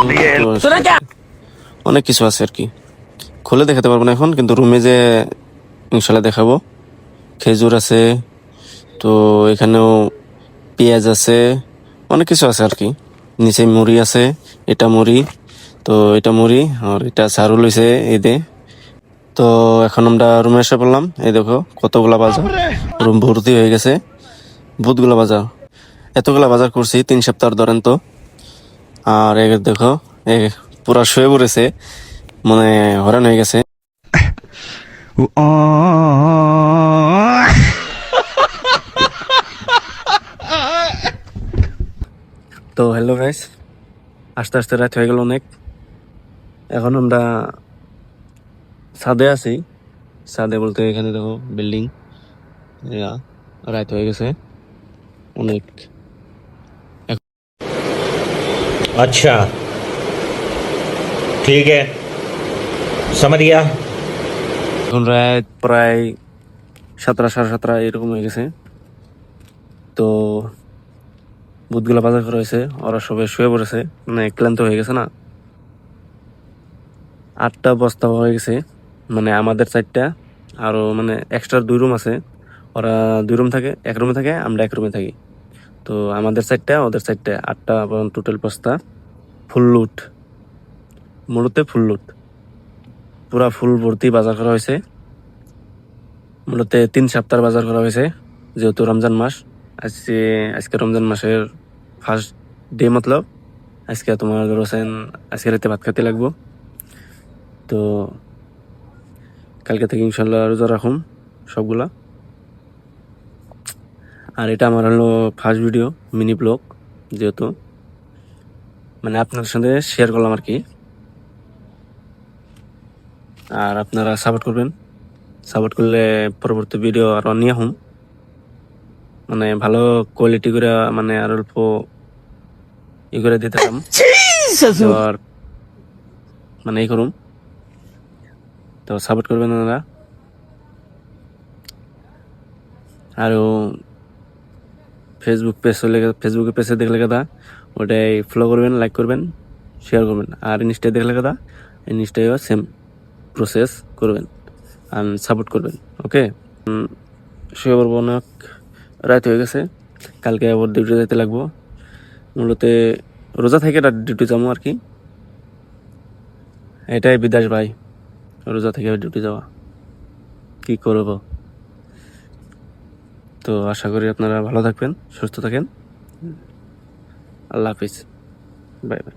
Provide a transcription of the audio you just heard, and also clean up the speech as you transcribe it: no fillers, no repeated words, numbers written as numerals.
তো অনেক কিছু আছে আর কি, খুলে দেখাতে পারবো না এখন, কিন্তু রুমে যে ইনশাল্লাহ দেখাবো। খেজুর আছে, তো এখানেও পেঁয়াজ আছে, অনেক কিছু আছে আর কি। নিচে মুড়ি আছে, এটা মুড়ি, তো এটা মুড়ি আর এটা চারু লইছে এই দে। তো এখন আমরা রুমে এসে পড়লাম, এই দেখো কতগুলা বাজার, রুম ভর্তি হয়ে গেছে বহুতগুলা বাজার। এতগুলা বাজার করছি 3 সপ্তাহ ধরেন তো। আর এ দেখো এ পুরা শুয়ে পড়েছে, মানে হরান হয়ে গেছে। তো হ্যালো গাইস, আস্তে আস্তে রাত হয়ে গেল অনেক। এখন আমরা ছাদে আছি, ছাদে বলতে এখানে দেখো বিল্ডিং, রাত হয়ে গেছে অনেক। अच्छा ठीक है समझ गया। এখন রাত প্রায় 7টা 7:30 এরকম হয়ে গেছে। তো বুধগুলা বাজার করা হয়েছে, ওরা সবাই শুয়ে পড়েছে, মানে ক্লান্ত হয়ে গেছে না। 8টা বস্তা হয়ে গেছে, মানে আমাদের 4টা, আরো মানে এক্সট্রা 2 রুম আছে। ওরা 2 রুম থাকে, এক রুমে থাকে, আমরা এক রুমে থাকি। তো আমাদের 4টা, ওদের 4টা, 8টা টোটাল বস্তা ফুল লুট, মূলত ফুল লুট, পুরা ফুল ভর্তি বাজার করা হয়েছে। মূলত 3 সপ্তাহ বাজার করা হয়েছে, যেহেতু রমজান মাস। আজকে রমজান মাসের ফার্স্ট ডে, মতলব আজকে তোমার ধরছেন আজকে রাতে ভাত খেতে লাগবো। তো কালকে থেকে ইনশাল্লাহ রোজা রাখুন সবগুলা। আর এটা আমার হলো ফার্স্ট ভিডিও, মিনি ব্লগ, যেহেতু মানে আপনাদের সাথে শেয়ার করলাম আর কি। আর আপনারা সাপোর্ট করবেন, সাপোর্ট করলে পরবর্তী ভিডিও আরো নিয়ে হুম, মানে ভালো কোয়ালিটি করে, মানে আর অল্প ই করে দিতে পারলাম। আর মানে এই করুন, তো সাপোর্ট করবেন ওনারা। আরও ফেসবুকে পেজে দেখলে কথা ওটাই ফলো করবেন, লাইক করবেন, শেয়ার করবেন। আর ইনস্টায় দেখলে কথা ইনস্টায়ও সেম প্রসেস করবেন আর সাপোর্ট করবেন। ওকে, শুয়ে পড়বো, অনেক রাত হয়ে গেছে, কালকে আবার ডিউটি যেতে লাগবো। মূলত রোজা থেকে রাত ডিউটি যাবো আর কি, এটাই বিদাস ভাই, রোজা থেকে ডিউটি যাওয়া, কি করব। তো আশা করি আপনারা ভালো থাকবেন, সুস্থ থাকেন। আল্লাহ হাফিজ, বাই বাই।